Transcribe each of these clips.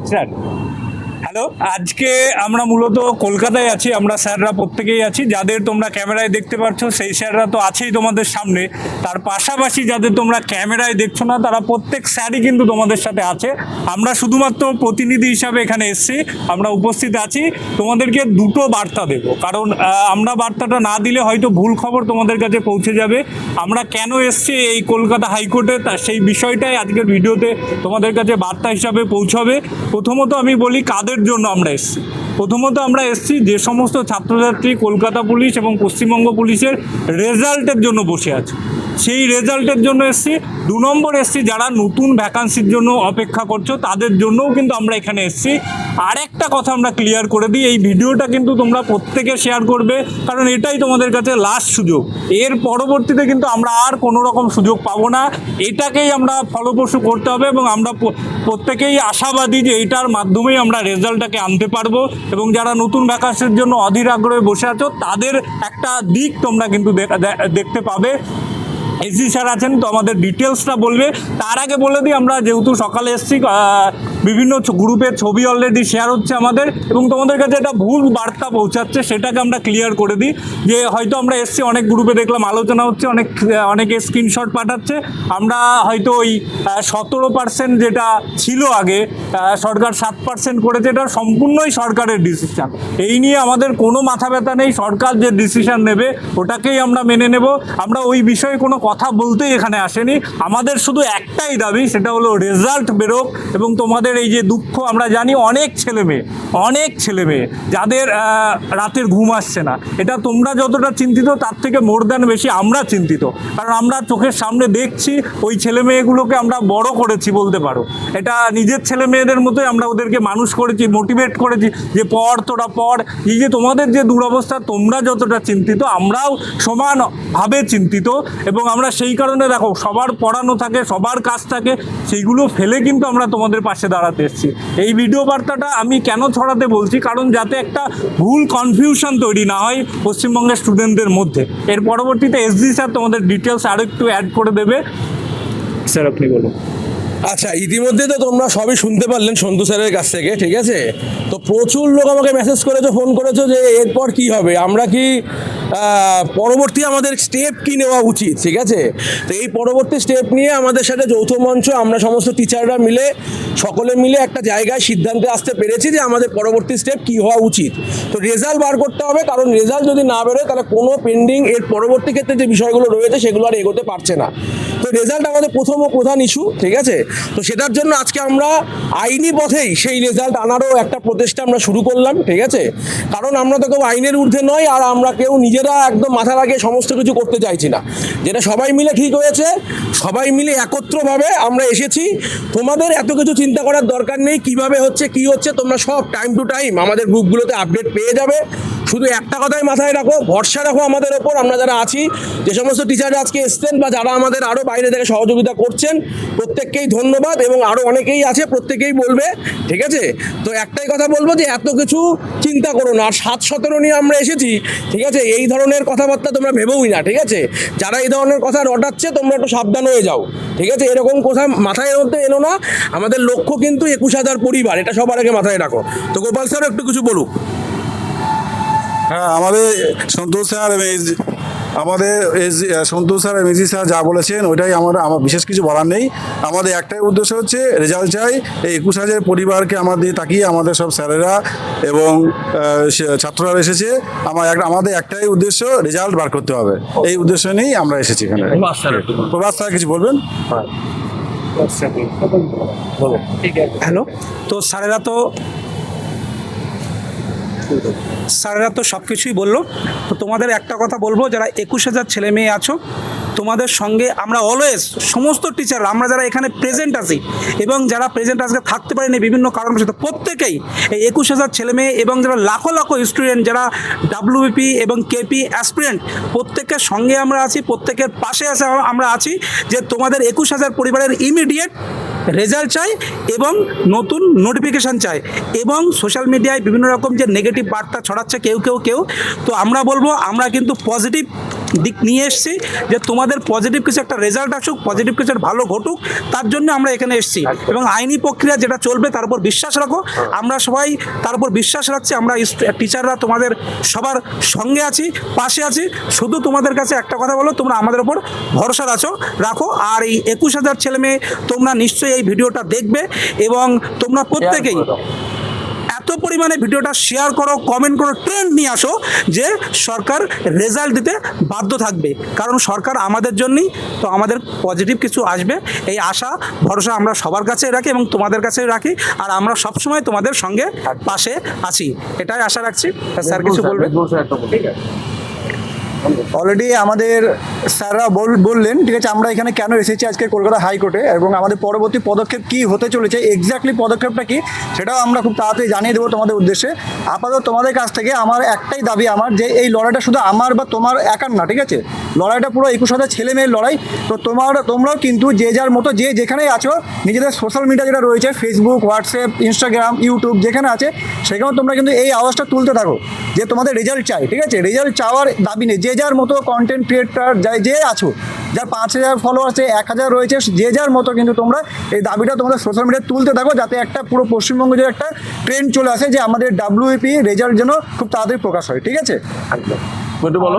Sir hello, আজকে আমরা মূলত কলকাতায় আছি। আমরা স্যাররা প্রত্যেকেই আছি। যাদের তোমরা ক্যামেরায় দেখতে পাচ্ছ সেই স্যাররা তো আছেই তোমাদের সামনে। তার পাশাপাশি যাদের তোমরা ক্যামেরায় দেখছো না তারা প্রত্যেক স্যারই কিন্তু তোমাদের সাথে আছে। আমরা শুধুমাত্র প্রতিনিধি হিসাবে এখানে এসেছি, আমরা উপস্থিত আছি। তোমাদেরকে দুটো বার্তা দেব, কারণ আমরা বার্তাটা না দিলে হয়তো ভুল খবর তোমাদের কাছে পৌঁছে যাবে। আমরা কেন এসেছি এই কলকাতা হাইকোর্টে সেই বিষয়টাই আজকের ভিডিওতে তোমাদের কাছে বার্তা হিসাবে পৌঁছাবে। প্রথমত আমি বলি কাদের জন্য আমরা এসেছি। প্রথমত আমরা এসেছি যে সমস্ত ছাত্রছাত্রী কলকাতা পুলিশ এবং পশ্চিমবঙ্গ পুলিশের রেজাল্টের জন্য বসে আছে, সেই রেজাল্টের জন্য এসেছি। 2 নম্বর এসেছি যারা নতুন ভ্যাকান্সির জন্য অপেক্ষা করছো তাদের জন্যও কিন্তু আমরা এখানে এসেছি। আরেকটা কথা আমরা ক্লিয়ার করে দিই, এই ভিডিওটা কিন্তু তোমরা প্রত্যেকে শেয়ার করবে, কারণ এটাই তোমাদের কাছে লাস্ট সুযোগ। এর পরবর্তীতে কিন্তু আমরা আর কোনো রকম সুযোগ পাবো না। এটাকেই আমরা ফলপ্রসূ করতে হবে এবং আমরা প্রত্যেকেই আশাবাদী যে এইটার মাধ্যমেই আমরা রেজাল্টটাকে আনতে পারবো। এবং যারা নতুন ভ্যাকান্সির জন্য অধীর আগ্রহে বসে আছো তাদের একটা দিক তোমরা কিন্তু দেখতে পাবে। এসি স্যার আছেন, তো আমাদের ডিটেলসটা বলবে। তার আগে বলে দিই, আমরা যেহেতু সকালে এসেছি, বিভিন্ন গ্রুপের ছবি অলরেডি শেয়ার হচ্ছে আমাদের, এবং তোমাদের কাছে একটা ভুল বার্তা পৌঁছাচ্ছে, সেটাকে আমরা ক্লিয়ার করে দিই। যে হয়তো আমরা এসেছি, অনেক গ্রুপে দেখলাম আলোচনা হচ্ছে, অনেকে স্ক্রিনশট পাঠাচ্ছে। আমরা হয়তো ওই 17% যেটা ছিল আগে, সরকার 7% করেছে, এটা সম্পূর্ণই সরকারের ডিসিশান। এই নিয়ে আমাদের কোনো মাথা ব্যথা নেই। সরকার যে ডিসিশান নেবে ওটাকেই আমরা মেনে নেব। আমরা ওই বিষয়ে কোনো কথা বলতেই এখানে আসেনি। আমাদের শুধু একটাই দাবি, সেটা হলো রেজাল্ট বেরোক। এবং তোমাদের এই যে দুঃখ, আমরা জানি অনেক ছেলে মেয়ে যাদের রাতের ঘুম আসছে না, এটা তোমরা যতটা চিন্তিত তার থেকে মোর দ্যান বেশি আমরা চিন্তিত। কারণ আমরা চোখের সামনে দেখছি ওই ছেলে মেয়েগুলোকে আমরা বড় করেছি বলতে পারো। এটা নিজের ছেলে মেয়েদের মতোই আমরা ওদেরকে মানুষ করেছি, মোটিভেট করেছি যে পড়, তোরা পড়। এই যে তোমাদের যে দুরবস্থা, তোমরা যতটা চিন্তিত আমরাও সমানভাবে চিন্তিত। এবং আমরা সেই কারণে দেখো, সবার পড়ানো থাকে, সবার কাজ থাকে, সেইগুলো ফেলে কিন্তু আমরা তোমাদের পাশে দাঁড়াতে এসেছি। এই ভিডিও বার্তাটা আমি কেন ছড়াতে বলছি, কারণ যাতে একটা ভুল কনফিউশন তৈরি না হয় পশ্চিমবঙ্গের স্টুডেন্টদের মধ্যে। এর পরবর্তীতে এসডি স্যার তোমাদের ডিটেলস আরও একটু অ্যাড করে দেবে। স্যার আপনি বলুন। আচ্ছা, ইতিমধ্যে তো তোমরা সবই শুনতে পারলেন সন্তু স্যারের কাছ থেকে, ঠিক আছে? তো প্রচুর লোক আমাকে মেসেজ করেছো, ফোন করেছো যে এরপর কি হবে, আমরা কি পরবর্তী আমাদের স্টেপ কি নেওয়া উচিত, ঠিক আছে? তো এই পরবর্তী স্টেপ নিয়ে আমাদের সাথে যৌথ মঞ্চ, আমরা সমস্ত টিচাররা মিলে সকলে মিলে একটা জায়গায় সিদ্ধান্তে আসতে পেরেছি যে আমাদের পরবর্তী স্টেপ কি হওয়া উচিত। তো রেজাল্ট বার করতে হবে, কারণ রেজাল্ট যদি না বেরোয় তাহলে কোনো পেন্ডিং এর পরবর্তী ক্ষেত্রে যে বিষয়গুলো রয়েছে সেগুলো আর এগোতে পারছে না। তো রেজাল্ট আমাদের প্রথম ও প্রধান ইস্যু, ঠিক আছে? তো সেটার জন্য আজকে আমরা আইনি পথেই সেই রেজাল্ট আনারও একটা প্রচেষ্টা আমরা শুরু করলাম, ঠিক আছে? কারণ আমরা তো কেউ আইনের ঊর্ধ্বে নয়, আর আমরা কেউ নিজেরা একদম মাথা লাগিয়ে সমস্ত কিছু করতে চাইছি না। যেটা সবাই মিলে ঠিক হয়েছে, সবাই মিলে একত্রভাবে আমরা এসেছি। তোমাদের এত কিছু চিন্তা করার দরকার নেই, কিভাবে হচ্ছে কি হচ্ছে তোমরা সব টাইম টু টাইম আমাদের গ্রুপগুলোতে আপডেট পেয়ে যাবে। শুধু একটা কথাই মাথায় রাখো, ভরসা রাখো আমাদের ওপর। আমরা যারা আছি, যে সমস্ত টিচাররা আজকে এসছেন বা যারা আমাদের আরও বাইরে থেকে সহযোগিতা করছেন, প্রত্যেককেই ধন্যবাদ। এবং আরও অনেকেই আছে, প্রত্যেকেই বলবে, ঠিক আছে? তো একটাই কথা বলবো যে এত কিছু চিন্তা করো না। আর 7-17 নিয়ে আমরা এসেছি, ঠিক আছে? এই ধরনের কথাবার্তা তোমরা ভেবেওই না, ঠিক আছে? যারা এই ধরনের কথা রটাচ্ছে তোমরা একটু সাবধান হয়ে যাও, ঠিক আছে? এরকম কথা মাথায় মধ্যে এনো না। আমাদের লক্ষ্য কিন্তু 21,000 পরিবার, এটা সবার আগে মাথায় রাখো। তো গোপাল স্যার একটু কিছু বলুক। হ্যাঁ, আমাদের সন্তোষ স্যার সন্তোষ স্যার এমএজি স্যার যা বলেছেন ওইটাই আমার বিশেষ কিছু বলার নেই। আমাদের একটাই উদ্দেশ্য হচ্ছে রেজাল্ট চাই। এই 21,000 পরিবারকে আমাদের তাকিয়ে আমাদের সব স্যারেরা এবং ছাত্ররা এসেছে। আমাদের একটাই উদ্দেশ্য, রেজাল্ট বার করতে হবে। এই উদ্দেশ্য নিয়েই আমরা এসেছি এখানে। প্রভাস স্যার কিছু বলবেন? হ্যালো, তো স্যারেরা তো সব কিছুই বললো। তো তোমাদের একটা কথা বলবো, যারা 21,000 ছেলে মেয়ে আছো, তোমাদের সঙ্গে আমরা অলওয়েজ সমস্ত টিচার, আমরা যারা এখানে প্রেজেন্ট আছি এবং যারা প্রেজেন্ট আজকে থাকতে পারেনি বিভিন্ন কারণবশত, প্রত্যেকেই এই 21,000 ছেলে মেয়ে এবং যারা লাখো লাখো স্টুডেন্ট যারা ডাব্লিউবিপি এবং কেপি অ্যাসপিরেন্ট, প্রত্যেকের সঙ্গে আমরা আছি, প্রত্যেকের পাশে আমরা আছি। যে তোমাদের 21,000 পরিবারের ইমিডিয়েট রেজাল্ট চাই এবং নতুন নোটিফিকেশান চাই। এবং সোশ্যাল মিডিয়ায় বিভিন্ন রকম যে নেগেটিভ বার্তা ছড়াচ্ছে কেউ, তো আমরা বলবো আমরা কিন্তু পজিটিভ দিক নিয়ে এসেছি যে তোমাদের পজিটিভ কিছু একটা রেজাল্ট আসুক, পজিটিভ কিছু একটা ভালো ঘটুক, তার জন্য আমরা এখানে এসেছি। এবং আইনি প্রক্রিয়া যেটা চলবে তার উপর বিশ্বাস রাখো, আমরা সবাই তার উপর বিশ্বাস রাখছি। আমরা টিচাররা তোমাদের সবার সঙ্গে আছি, পাশে আছি। শুধু তোমাদের কাছে একটা কথা বলো, তোমরা আমাদের ওপর ভরসা রাখো। আর এই 21,000 ছেলে মেয়ে তোমরা নিশ্চয়ই এই ভিডিওটা দেখবে এবং তোমরা প্রত্যেকেই এত পরিমাণে ভিডিওটা শেয়ার করো, কমেন্ট করো, ট্রেন্ড নিয়ে আসো যে সরকার রেজাল্ট দিতে বাধ্য থাকবে, কারণ সরকার আমাদের জন্যই তো, আমাদের পজিটিভ কিছু আসবে এই আশা ভরসা আমরা সবার কাছে রাখি এবং তোমাদের কাছে রাখি। আর আমরা সবসময় তোমাদের সঙ্গে পাশে আছি, এটাই আশা রাখছি। স্যার কিছু বলবে? অলরেডি আমাদের স্যাররা বললেন, ঠিক আছে, আমরা এখানে কেন এসেছি আজকে কলকাতা হাইকোর্টে, এবং আমাদের পরবর্তী পদক্ষেপ কি হতে চলেছে, এক্স্যাক্টলি পদক্ষেপটা কি সেটাও আমরা খুব তাড়াতাড়ি জানিয়ে দেবো তোমাদের উদ্দেশ্যে। আপাতত তোমাদের কাছ থেকে আমার একটাই দাবি, আমার যে এই লড়াইটা শুধু আমার বা তোমার একার না, ঠিক আছে, লড়াইটা পুরো 21,000 ছেলে মেয়ের লড়াই। তো তোমরাও কিন্তু যে যার মতো যে যেখানেই আছো, নিজেদের সোশ্যাল মিডিয়া যেটা রয়েছে, ফেসবুক, হোয়াটসঅ্যাপ, ইনস্টাগ্রাম, ইউটিউব যেখানে আছে, সেখানেও তোমরা কিন্তু এই আওয়াজটা তুলতে থাকো যে তোমাদের রেজাল্ট চাই, ঠিক আছে। রেজাল্ট চাওয়ার দাবি নেই, যে যার মতো কন্টেন্ট ক্রিয়েটার যে আছো, যার 5,000 ফলোয়ার আছে, 1,000 রয়েছে, যে যার মতো কিন্তু তোমরা এই দাবিটা তোমাদের সোশ্যাল মিডিয়ায় তুলতে থাকো, যাতে একটা পুরো পশ্চিমবঙ্গে যে একটা ট্রেন্ড চলে আসে যে আমাদের WEP রেজাল্ট যেন খুব তাড়াতাড়ি প্রকাশ হয়, ঠিক আছে। একটু বলো,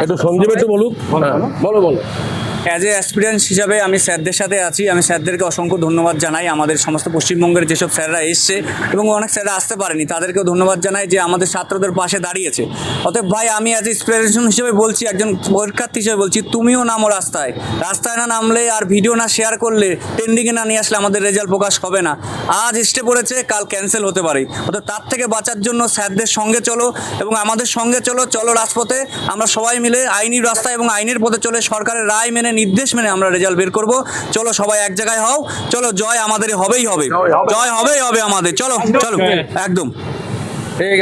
একটু সঞ্জীব একটু বলুক। বলো। অ্যাজ এ অ্যাসপিরেন্স হিসাবে আমি স্যারদের সাথে আছি। আমি স্যারদেরকে অসংখ্য ধন্যবাদ জানাই, আমাদের সমস্ত পশ্চিমবঙ্গের যেসব স্যাররা এসছে এবং অনেক স্যাররা আসতে পারেনি, তাদেরকেও ধন্যবাদ জানাই যে আমাদের ছাত্রদের পাশে দাঁড়িয়েছে। অতএব ভাই, আমি অ্যাজ এ ইন্সপিরেশন হিসেবে বলছি, একজন পরীক্ষার্থী হিসেবে বলছি, তুমিও নামো রাস্তায় না নামলে আর ভিডিও না শেয়ার করলে, ট্রেন্ডিংয়ে না নিয়ে আসলে আমাদের রেজাল্ট প্রকাশ হবে না। আজ স্টে পড়েছে, কাল ক্যান্সেল হতে পারে। অতএব তার থেকে বাঁচার জন্য স্যারদের সঙ্গে চলো এবং আমাদের সঙ্গে চলো রাজপথে। আমরা সবাই মিলে আইনি রাস্তায় এবং আইনের পথে চলে সরকারের রায় মেনে, নির্দেশ মেনে আমরা রেজাল্ট বের করব। চলো সবাই এক জায়গায় হও, চলো জয় আমাদের হবেই হবে, জয় হবেই হবে আমাদের। চলো একদম ঠিক আছে।